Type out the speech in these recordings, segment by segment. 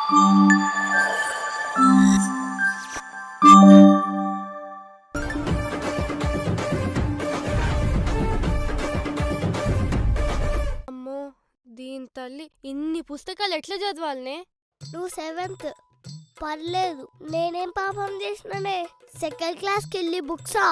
అమ్మో, దీని తల్లి ఇన్ని పుస్తకాలు ఎట్లా చదవాలనే? నువ్వు 7th పర్లేదు, నేనేం పాపం చేసినానే? 2nd క్లాస్కి వెళ్ళి బుక్సా?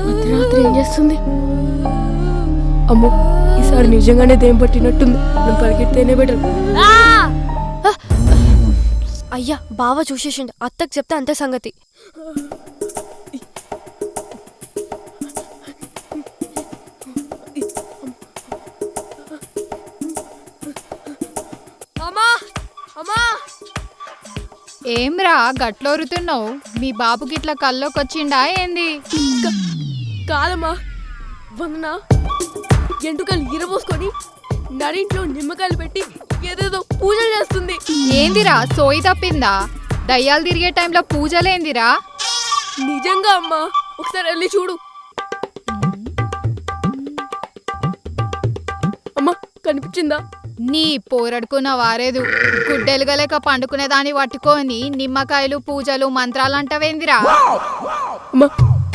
మధ్యరాత్రి ఏం చేస్తుంది? అమ్మో, ఈసారి నిజంగానే దేం పట్టినట్టుంది. నేను పరిగెత్తేనే బెటర్. అయ్యా, బావ చూసేసిండు. అత్తకు చెప్తే అంతే సంగతి. ఏమ్రా గట్లోరుతున్నావు? మీ బాబుకి ఇట్లా కల్లోకొచ్చిండా ఏంది? కాదమ్మా, వందనా ఎంటుకలు ఇరబోసుకొని నడింట్లో నిమ్మకాయలు పెట్టి ఏదేదో పూజలు చేస్తుంది. ఏందిరా సోయి తప్పిందా? దయ్యాలు తిరిగే టైంలో పూజలేందిరా? నిజంగా అమ్మా, ఒకసారి వెళ్ళి చూడు. అమ్మా, కనిపించిందా? నీ పోరడుకున్న వారేదు గుడ్డెలుగలేక పండుకునే దాన్ని పట్టుకొని నిమ్మకాయలు పూజలు మంత్రాలు అంటవేందిరా? అమ్మా,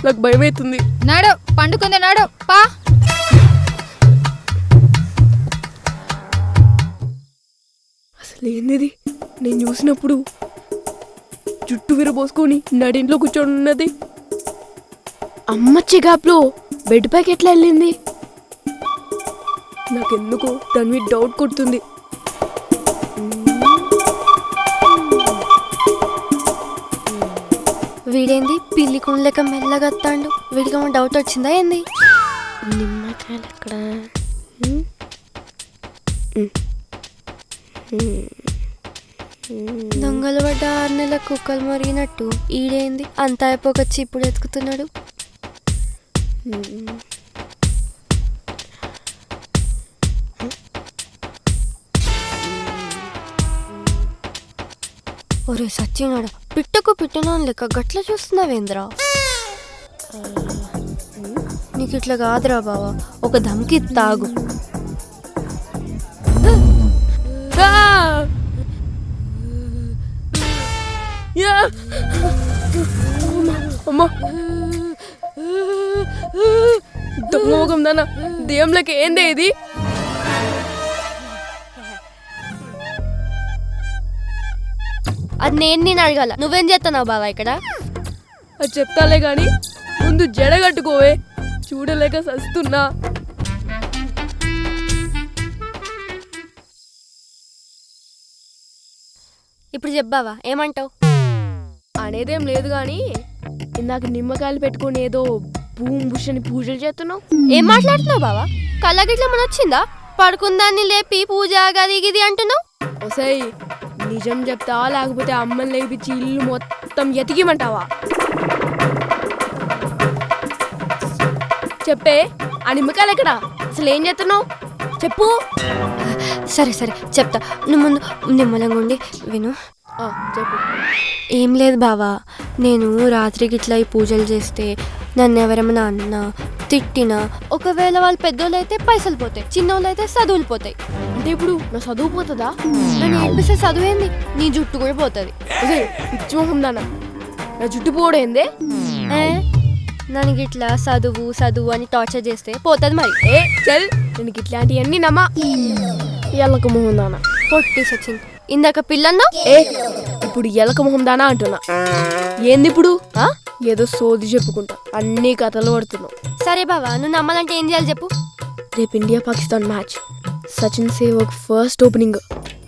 నాకు భయం అవుతుంది. నడు, పండుకుంది నడు పా. అసలు ఏంది? నేను చూసినప్పుడు జుట్టు విరబోసుకొని నడింట్లో కూర్చొని ఉన్నది. అమ్మ చిగాప్లో బెడ్ పైకి ఎట్లా వెళ్ళింది? నాకెందుకో దాని మీద డౌట్ కొడుతుంది. వీడేంది పిల్లి కొండలక మెల్లగా వస్తాడు? వీడికి డౌట్ వచ్చిందా ఏంది? నిమ్మకాయలు ఎక్కడ? దొంగలు పడ్డ 6 నెలల కుక్కలు మరిగినట్టు ఈడేంది అంత అయిపోకొచ్చి ఇప్పుడు ఎతుకుతున్నాడు? ఒరే సచ్చినాడు, పిట్టకు పిట్టనా లెక్క గట్ల చూస్తున్నావేంద్రా? నీకు ఇట్లా కాదురా బావా, ఒక ధమ్కి తాగు. అమ్మా, దొంగోగం దానా, దెయ్యంలకి ఏందే ఇది? అది నేను అడగాల, నువ్వేం చేస్తున్నావు బావా ఇక్కడ? అది చెప్తాలే గాని ముందు జడ కట్టుకోవే, చూడలేక సస్తున్నా. ఇప్పుడు చెప్పావా, ఏమంటావు? అనేదేం లేదు గాని ఇందాక నిమ్మకాయలు పెట్టుకొని ఏదో భూమి బుషని పూజలు చేస్తున్నావు. ఏం మాట్లాడుతున్నావు బావా? కళ్ళగిట్ల మన వచ్చిందా? పడుకుందాన్ని లేపి పూజ గది గిది అంటున్నావు. ఒసై, నిజం చెప్తావా లేకపోతే అమ్మని లేపించి ఇల్లు మొత్తం ఎతికిమంటావా? చెప్పే, ఆ నిమ్మకాయలు ఎక్కడా? అసలు ఏం చేస్తున్నావు చెప్పు. సరే సరే చెప్తా, నువ్వు ముందు నిమ్మలంగా ఉండి విను. చెప్పు. ఏం లేదు బావా, నేను రాత్రికి ఇట్లా ఈ పూజలు చేస్తే నన్ను ఎవరేమైనా అన్నా తిట్టినా, ఒకవేళ వాళ్ళు పెద్దోళ్ళు అయితే పైసలు పోతాయి, చిన్నోళ్ళు అయితే చదువులు పోతాయి. అంటే ఇప్పుడు నా చదువు పోతుందా? నన్ను ఏడిపిస్తే చదువేంది, నీ జుట్టు కూడా పోతుంది. పిచ్చి మొహం దానా, నా జుట్టు పోవడేందే? నన్ను ఇట్లా చదువు చదువు అని టార్చర్ చేస్తే పోతుంది మరి. చల్, నేను ఇట్లాంటివన్నీ నమ్మా. ఎలక మొహం దానా పొట్టి సచిన్, ఇందాక పిల్లన్నా ఇప్పుడు ఎలక మొహం దానా అంటున్నా. ఏంది ఇప్పుడు? ఏదో సోది చెప్పుకుంటా అన్ని కథలు పడుతున్నావు. సరే బావా, నువ్వు నమ్మాలంటే ఏం చేయాలి చెప్పు. రేపు India Pakistan match, Sachin Sevak first opening,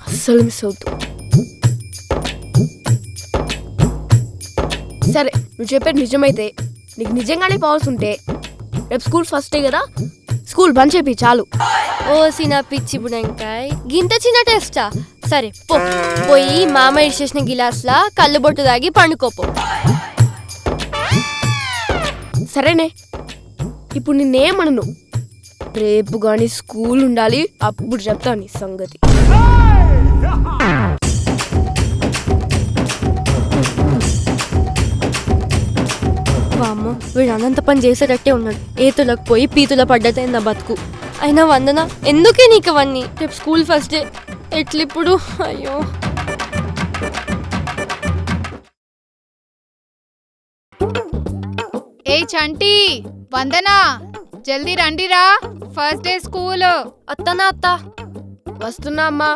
అస్సలు మిస్ అవుతు. సరే, నువ్వు చెప్పేది నిజమైతే, నీకు నిజంగానే పవర్స్ ఉంటే రేపు స్కూల్ ఫస్ట్ డే కదా, స్కూల్ బంద్ చేపి చాలు. ఓ సినా పిచ్చి బుడంకాయ్, గింత చిన్న టెస్టా? సరే పో, పోయి మామ ఇడిచేసిన గిలాస్లా కళ్ళు బొట్టు తాగి పండుకోపో. సరేనే, ఇప్పుడు నిన్నేమనను, రేపు కానీ స్కూల్ ఉండాలి, అప్పుడు చెప్తాను నీ సంగతి. వామ్మో, వీడు అనంత పని చేసేటట్టే ఉన్నాడు. ఏతులకు పోయి పీతుల పడ్డతే నా బతుకు. అయినా వందన, ఎందుకే నీకు అవన్నీ? రేపు స్కూల్ ఫస్ట్ డే, ఎట్లిప్పుడు? అయ్యో. ఏ చంటి, వందనా, జల్దీ రండిరా, ఫస్ట్ డే స్కూల్. అత్తనా అత్త, వస్తున్నా అమ్మా.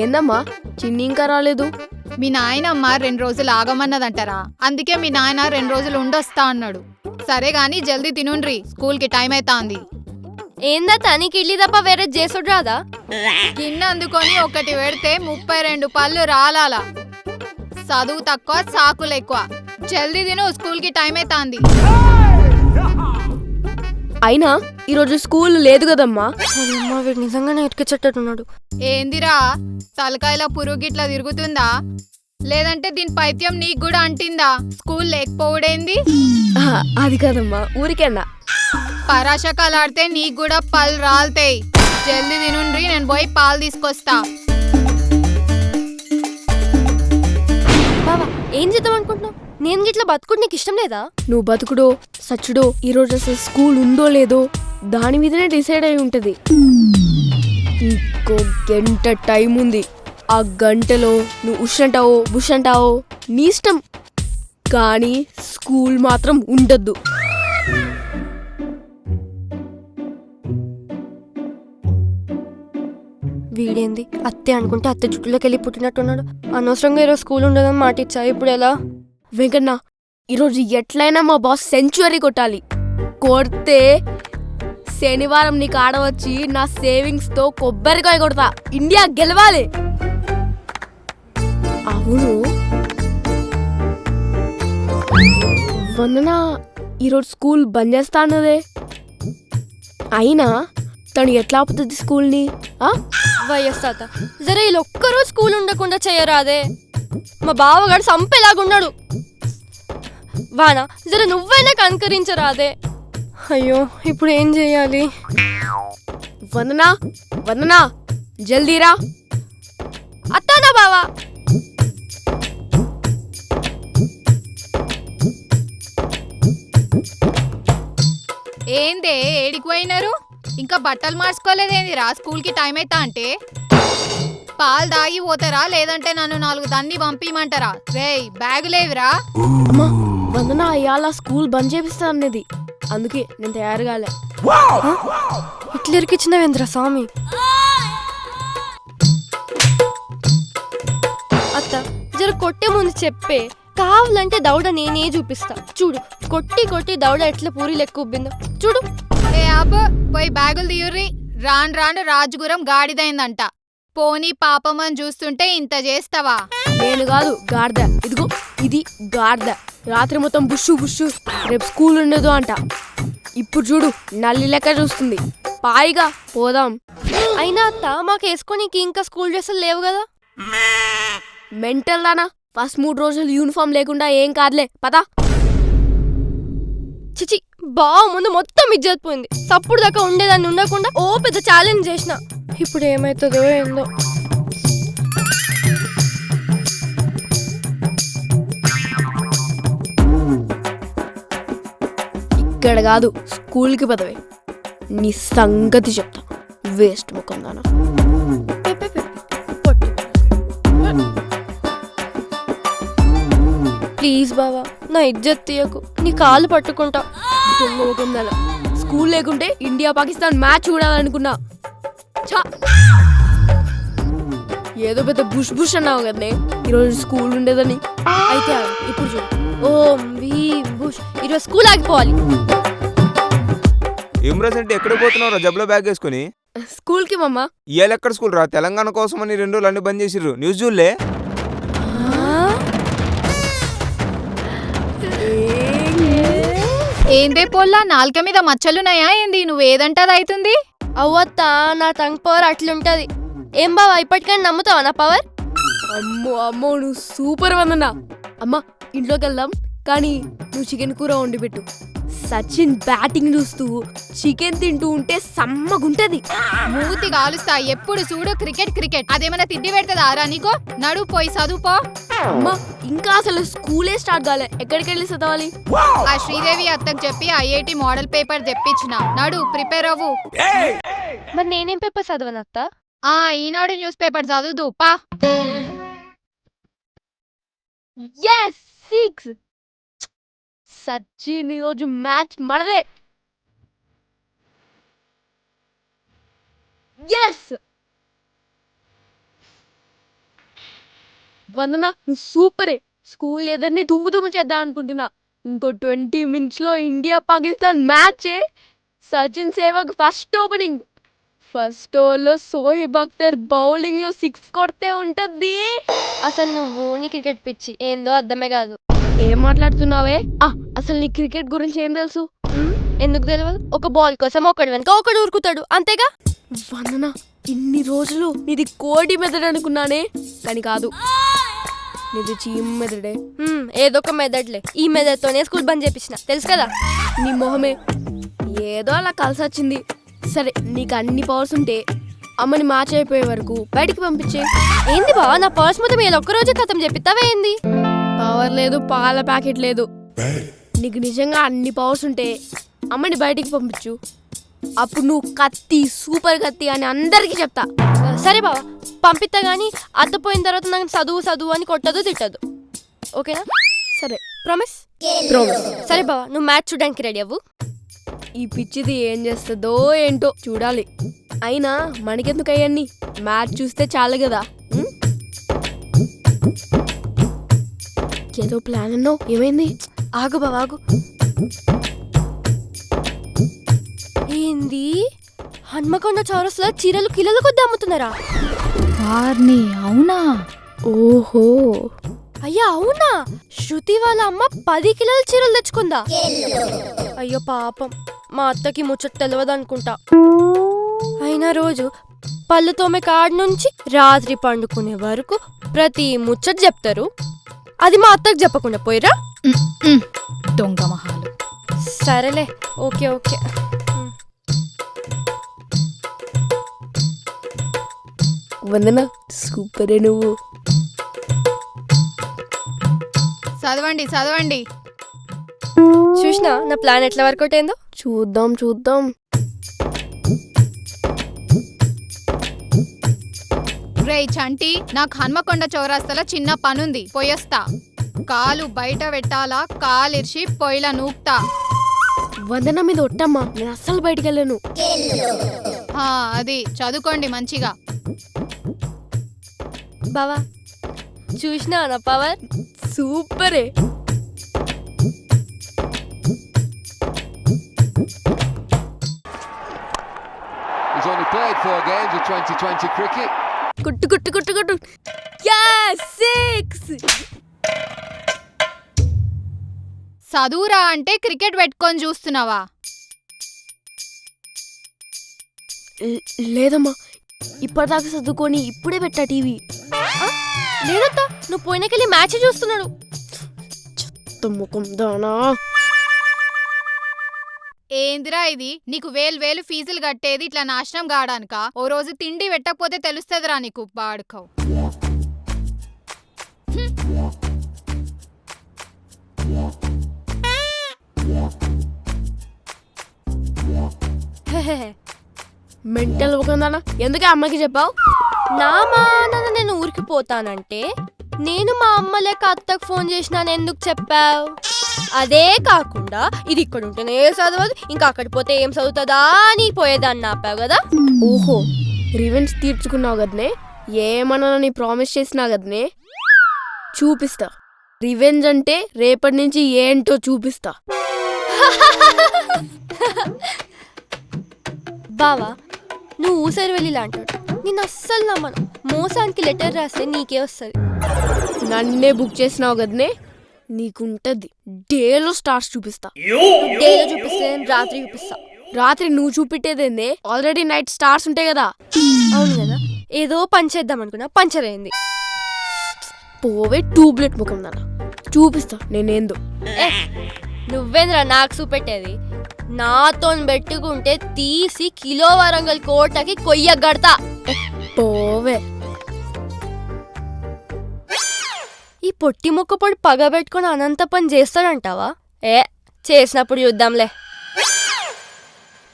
ఏందమ్మా చిన్ని ఇంకా రాలేదు? మీ నాయనమ్మ 2 రోజులు ఆగమన్నదంటారా, అందుకే మీ నాయన 2 రోజులు ఉండొస్తా అన్నాడు. సరే గాని జల్దీ తినుండ్రి, స్కూల్కి టైం అవుతాంది. ఏందత్త నీకు ఇడ్లీ తప్ప వేరే చేసుడు రాదా? గిన్నె అందుకొని ఒకటి పెడితే 32 పళ్ళు రాలాల. చదువు తక్కువ, సాకులు ఎక్కువ. జల్దీ తిను, స్కూల్కి టైం అవుతాంది. అయినా ఈరోజు స్కూల్ లేదు కదమ్మా. అమ్మా, వీడు నిజంగానే ఇటుకెచ్చట్టున్నాడు. ఏందిరా, తలకాయల పురుగిట్లా తిరుగుతుందా? లేదంటే దీని పైత్యం నీకు కూడా అంటిందా? స్కూల్ లేకపోవడేంది? అది కాదమ్మా, ఊరికేనా. పరాశకాలాడితే నీకు కూడా పళ్ళు రాలుతాయి. జల్దీ తినుండ్రి, నేను పోయి పాలు తీసుకొస్తా. బావా, ఏం చేద్దాం అనుకుంటున్నావు? నేను గిట్లా బతుకుడు నీకు ఇష్టం లేదా? నువ్వు బతుకుడో సచ్చుడో ఈరోజు అసలు స్కూల్ ఉందో లేదో దాని మీదనే డిసైడ్ అయి ఉంటది. ఇంకో గంట టైం ఉంది. ఆ గంటలో నువ్వు ఉష్ అంటావో బుష్ అంటావో నీ ఇష్టం, కానీ స్కూల్ మాత్రం ఉండద్దు. వీడేంది అత్తే అనుకుంటే అత్తే జుట్టులోకి వెళ్ళి పుట్టినట్టున్నాడు. అనవసరంగా ఈరోజు స్కూల్ ఉండదని మాట ఇచ్చా, ఇప్పుడు ఎలా? వెంకన్న, ఈరోజు ఎట్లయినా మా బాస్ సెంచురీ కొట్టాలి. కొడితే శనివారం నీకు ఆడవచ్చి నా సేవింగ్స్ తో కొబ్బరికాయ కొడతా. ఇండియా గెలవాలి. అవును వందన, ఈరోజు స్కూల్ బంద్ చేస్తా అన్నదే. అయినా తను ఎట్లా ఆపుతుంది స్కూల్ని? వయస్సాత, జర వీళ్ళు ఒక్కరోజు స్కూల్ ఉండకుండా చేయరాదే? మా బావగాడు సంపేలాగున్నాడు. వానా, జర నువ్వైనా కనుకరించరాదే? అయ్యో, ఇప్పుడు ఏం చెయ్యాలి? వందనా, వందనా, జల్దీరా. అత్తానా బావా? ఏందే, ఏడికి పోయినారు? ఇంకా బట్టలు మార్చుకోలేదేందిరా, స్కూల్కి టైం అవుతా అంటే? పాలు దాగి పోతారా, లేదంటే నన్ను 4 దన్ని పంపిమంటారా? రేయ్, బ్యాగు లేవిరా? అమ్మా, వందన ఇవాళ స్కూల్ బంద్ చేపిస్తా అన్నది, అందుకే నేను తయారు కాలే. ఇట్లా ఇరికిచ్చినవేంద్ర స్వామి. అత్త, జర కొట్టే ముందు చెప్పే, కావాలంటే దౌడ నేనే చూపిస్తా. చూడు, కొట్టి కొట్టి దౌడ ఎట్లా పూరి లెక్క ఉబ్బిందో చూడు. ఏ అబ్బ, పోయి బ్యాగులు తీయుర్రి. రాను రాను రాజుగురం గాడిదైందంట. పోనీ పాపమని చూస్తుంటే ఇంత చేస్తావా? నేను కాదు గాడిద, ఇదిగో ఇది గాడిద. రాత్రి మొత్తం బుషు బుషు, రేపు స్కూల్ ఉండదు అంట. ఇప్పుడు చూడు, నల్లి లెక్క చూస్తుంది. పాయిగా పోదాం. అయినా అత్త, మాకు వేసుకోనికి ఇంకా స్కూల్ డ్రెస్సులు లేవు కదా? మెంటల్ దానా, ఫస్ట్ 3 రోజులు యూనిఫామ్ లేకుండా ఏం కాదులే, పదా. చిచి, బావ ముందు మొత్తం ఇజ్జత్ పోయింది. సప్పుడు దాకా ఉండేదాన్ని ఉండకుండా ఓ పెద్ద ఛాలెంజ్ చేసిన. ఇప్పుడు ఏమవుతుందో ఏందో. ఇక్కడ కాదు, స్కూల్కి పదవే, నీ సంగతి చెప్తా. వేస్ట్ ముఖం దానా. ప్లీజ్ బావా, నా ఇజ్జత్ తీయకు, నీ కాళ్ళు పట్టుకుంటా. దొంగ ముఖం దానా. స్కూల్ లేకుంటే ఇండియా పాకిస్తాన్ మ్యాచ్ చూడాలనుకున్నా. ఛా! ఏదో పెద్ద బుష్ బుష్ అన్నావు కదనే, ఈరోజు స్కూల్ ఉండేదని. అయితే ఇప్పుడు చూడు. ఓం భీమ్ బుష్. ఈరోజు స్కూల్ ఆగిపోవాలి. ఇమ్రాజ్ అంటే ఎక్కడ పోతున్నావు? జబ్బులో బ్యాగ్ వేసుకుని. స్కూల్కి మమ్మ. ఇవాళ ఎక్కడ స్కూల్ రా? తెలంగాణ కోసమని 2 రోజులు అన్ని బంద్ చేసిర్రు. న్యూస్ చూడలే? ఏందే పొల్లా, నాలుక మీద మచ్చలున్నాయా ఏంది? నువ్వు ఏదంటే అది అవుతుంది. అవ్వత్తా, నా టంగ్ పవర్ అట్లుంటది. ఏం బావా, ఇప్పటికైనా నమ్ముతావా నా పవర్? అమ్మో అమ్మో, నువ్వు సూపర్ వందనా. అమ్మ, ఇంట్లోకి వెళ్దాం, కానీ నువ్వు చికెన్ కూర వండి పెట్టు. సచిన్ బ్యాటింగ్ చూస్తూ చికెన్ తింటూ ఉంటే సమ్మగుంటది. మూతి కాలుస్తా, ఎప్పుడు చూడు క్రికెట్ క్రికెట్. అదేమన్నా తిండి పెడతదా రా నీకో? నడు పోయి చదువుపో. అమ్మా, ఇంకా అసలు స్కూలే స్టార్ట్ కాలే, ఎక్కడికి వెళ్ళి చదవాలి? ఆ శ్రీదేవి అత్తకు చెప్పి ఐఐటి మోడల్ పేపర్ తెప్పించిన. నడు ప్రిపేర్ అవ్వు. మరి నేనేం పేపర్ చదవనత్త? ఈనాడు న్యూస్ పేపర్ చదువుదు పా. yes 6 సచిన్ ఈరోజు మ్యాచ్ మనదే. ఎస్ వందన, నువ్వు సూపరే. స్కూల్ ఏదన్నీ దుమ్ము చేద్దాం అనుకుంటున్నా. ఇంకో 20 minutes లో India Pakistan match. Sachin Sevak first opening. First ఓవర్లో సోహిబ్ అఖ్తర్ బౌలింగ్ లో 6 కొడితే ఉంటది. అసలు నువ్వు నీ క్రికెట్ పిచ్చి ఏందో అర్థమే కాదు. ఏం మాట్లాడుతున్నావే? అసలు నీ క్రికెట్ గురించి ఏం తెలుసు? ఎందుకు తెలియదు? ఒక బాల్ కోసం ఒకడు వెనక ఒకడు ఊరుకుతాడు, అంతేగా. వందన, ఇన్ని రోజులు నీది కోడి మెదడు అనుకున్నానే, కానీ కాదు, నీది చీమ మెదడే. ఏదో ఒక మెదడ్లే. ఈ మెదడుతోనే స్కూల్ బంద్ చేపించిన, తెలుసు కదా. నీ మొహమే ఏదో అలా కలిసి వచ్చింది. సరే, నీకు అన్ని పవర్స్ ఉంటే అమ్మని మ్యాచ్ అయిపోయే వరకు బయటికి పంపించే. ఏంది బావా, నా పర్స్ మొత్తం మీరు ఒక్కరోజే కథం చెప్పిస్తావా ఏంది? పవర్ లేదు, పాల ప్యాకెట్ లేదు. నీకు నిజంగా అన్ని పవర్స్ ఉంటే అమ్మని బయటికి పంపించు. అప్పుడు నువ్వు కత్తి, సూపర్ కత్తి అని అందరికీ చెప్తా. సరే బావా, పంపిస్తా గానీ అత్తపోయిన తర్వాత నాకు చదువు అని కొట్టదు తిట్టదు, ఓకేనా? సరే, ప్రామిస్? ప్రామిస్. సరే బావా, నువ్వు మ్యాచ్ చూడడానికి రెడీ అవ్వు. ఈ పిచ్చిది ఏం చేస్తుందో ఏంటో చూడాలి. అయినా మనకెందుకు అయ్యన్ని, మ్యాచ్ చూస్తే చాలు కదా. ఏదో ప్లాన్ అన్నావు, ఏమైంది? ఆగు బావా, ఆగు. ఏంది, హన్మకొండ చౌరస్లో చీరలు కిలోల కొద్ది అమ్ముతున్నారా? వార్ని, అవునా? ఓహో, అయ్యా అవునా? శృతి వాళ్ళ అమ్మ 10 కిలోల చీరలు తెచ్చుకుందా? అయ్యో పాపం, మా అత్తకి ముచ్చట తెలియదు అనుకుంటా. అయినా రోజు పళ్ళు తోమే కాడి నుంచి రాత్రి పండుకునే వరకు ప్రతి ముచ్చట చెప్తారు. అది మా అత్తకు చెప్పకుండా పోయిరా? దొంగ మహాలు. సరేలే, ఓకే ఓకే. వందన, సూపరే నువ్వు. చదవండి చదవండి. చూసినా నా ప్లాన్ ఎట్లా వర్కౌట్ అయిందో? చూద్దాం. రేయ్ చంటి, నాకు హన్మకొండ చౌరాస్తాలో చిన్న పనుంది, పోయొస్తా. కాలు బయట పెట్టాలా, కాలిర్చి పొయ్యిలా నూక్తా. వందన మీద ఒట్టమ్మా, నేను అస్సలు బయటికి వెళ్ళను. అది చదువుకోండి మంచిగా. బావా, చూసినా నా power? సూపరే. He's only played 4 games of 2020 cricket. కుట్టు. Yes, 6. చదువురా అంటే క్రికెట్ పెట్టుకొని చూస్తున్నావా? లేదమ్మా, ఇప్పటిదాకా చదువుకొని ఇప్పుడే పెట్టా టీవీ. లేదత్తా, నువ్వు పోయినకెళ్ళి మ్యాచ్ చూస్తున్నాడు. ముఖం దానా. ఏందిరా ఇది? నీకు వేలు ఫీజులు కట్టేది ఇట్లా నాశనం కాడానికా? ఓ రోజు తిండి పెట్టకపోతే తెలుస్తుందిరా నీకు బాడుకో. మెంటల్ ఒకందానా ఎందుకే అమ్మకి చెప్పావు? నా మానన నేను ఊరికి పోతానంటే నేను మా అమ్మ లేక అత్తకు ఫోన్ చేసినాను ఎందుకు చెప్పావు? అదే కాకుండా ఇది ఇక్కడ ఉంటేనే చదవదు, ఇంకా అక్కడ పోతే ఏం చదువుతుందా అని పోయేదాన్ని ఆపావు కదా. ఓహో, రివెంజ్ తీర్చుకున్నావు కదనే. ఏమన్నా నీ ప్రామిస్ చేసినా కదనే. చూపిస్తా రివెంజ్ అంటే. రేపటి నుంచి ఏంటో చూపిస్తా. బావా నువ్వు ఊసరి వెళ్ళి అంటాడు, నేను అస్సలు నమ్మను. మోసానికి లెటర్ రాస్తే నీకే వస్తుంది. నన్నే బుక్ చేసినావు కదనే, నీకుంటది. డేలో స్టార్స్ చూపిస్తా. డేలో చూపిస్తే నేను రాత్రి చూపిస్తా. రాత్రి నువ్వు చూపెట్టేదేందే? ఆల్రెడీ నైట్ స్టార్స్ ఉంటాయి కదా. అవును కదా, ఏదో పని చేద్దాం అనుకున్నా, పంచర్ అయింది. పోవే ట్యూబ్లెట్ ముఖం దానా, చూపిస్తా నేనేందో. నువ్వేంద్రా నాకు చూపెట్టేది? నాతో పెట్టుకుంటే తీసి కిలో వరంగల్ కోటకి కొయ్యగడతా. పోవే. ఈ పొట్టి మొక్క పొడి పగబెట్టుకుని అనంత పని చేస్తాడంటావా? చేసినప్పుడు చూద్దాంలే.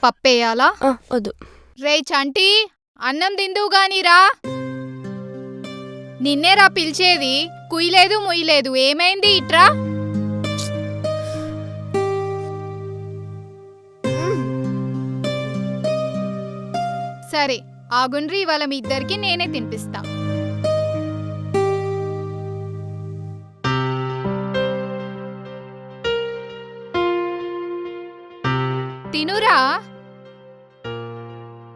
పప్పేయాలా? వద్దు. రే చంటి, అన్నం తిందువు గానిరా. నిన్నేరా పిలిచేది, కుయ్యలేదు ముయ్యలేదు. ఏమైంది ఇట్రా? సరే ఆగుండ్రి, ఇవాళ మీ ఇద్దరికి నేనే తినిపిస్తా. తినురా.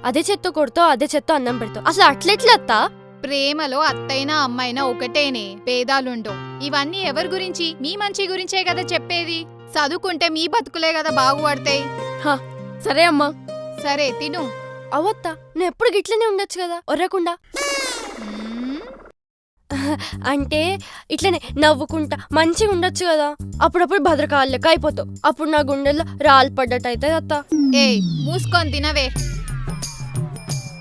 అదే చెత్త కొడుతావు, అదే చెత్త అన్నం పెడతావు. అసలు అట్లెట్లత్తా? ప్రేమలో అత్తైనా అమ్మైనా ఒకటేనే, భేదాలుండవు. ఇవన్నీ ఎవరి గురించి? మీ మంచి గురించే కదా చెప్పేది. చదువుకుంటే మీ బతుకులే కదా బాగుపడతాయి. సరే అమ్మా. సరే తిను. అవత్తా, నువ్వు ఎప్పుడు గిట్లనే ఉండొచ్చు కదా ఒర్రకుండా. అంటే ఇట్లనే నవ్వుకుంటా మంచిగా ఉండొచ్చు కదా. అప్పుడప్పుడు భద్రకాలు లెక్క అయిపోతావు. అప్పుడు నా గుండెల్లో రాళ్ళు పడ్డట్టు అవుతుంది అత్త. ఏయ్ మూసుకొని తినవే.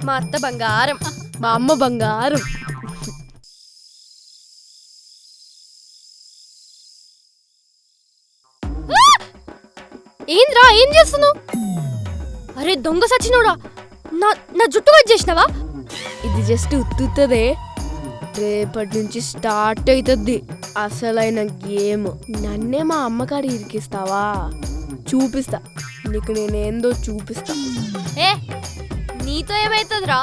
మా అత్త బంగారం. మా అమ్మ బంగారం. ఏంద్రా ఏం చేస్తున్నావు? అరే దొంగ సచ్చినోడా, నా జుట్టు కట్ చేసినావా? ఇది జస్ట్ ఉత్తుదే. రేపటి నుంచి స్టార్ట్ అవుతుంది అసలైన గేమ్. నన్నే మా అమ్మకాడి ఇరికిస్తావా? చూపిస్తా నీకు, నేనేందో చూపిస్తా. నీతో ఏమైతుందిరా?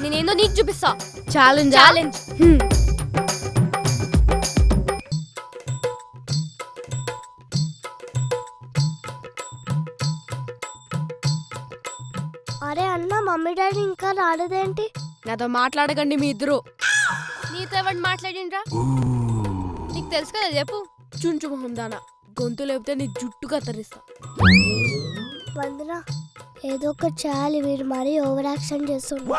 నేనేందో నీకు చూపిస్తా. ఛాలెంజ్. ఛాలెంజ్. అరే అన్న, మమ్మీ డాడీ ఇంకా రాలేదేంటి? నాతో మాట్లాడకండి మీ ఇద్దరు. నీతో ఎవరు మాట్లాడిండ్రా? నీకు తెలుసు కదా, చెప్పు. చుంచు మొహం దానా, గొంతు లేకపోతే నీ జుట్టు కత్తరిస్తా. వందన, ఏదో ఒక చేయాలి. వీడు మరీ ఓవర్ యాక్షన్ చేస్తుండ్రు.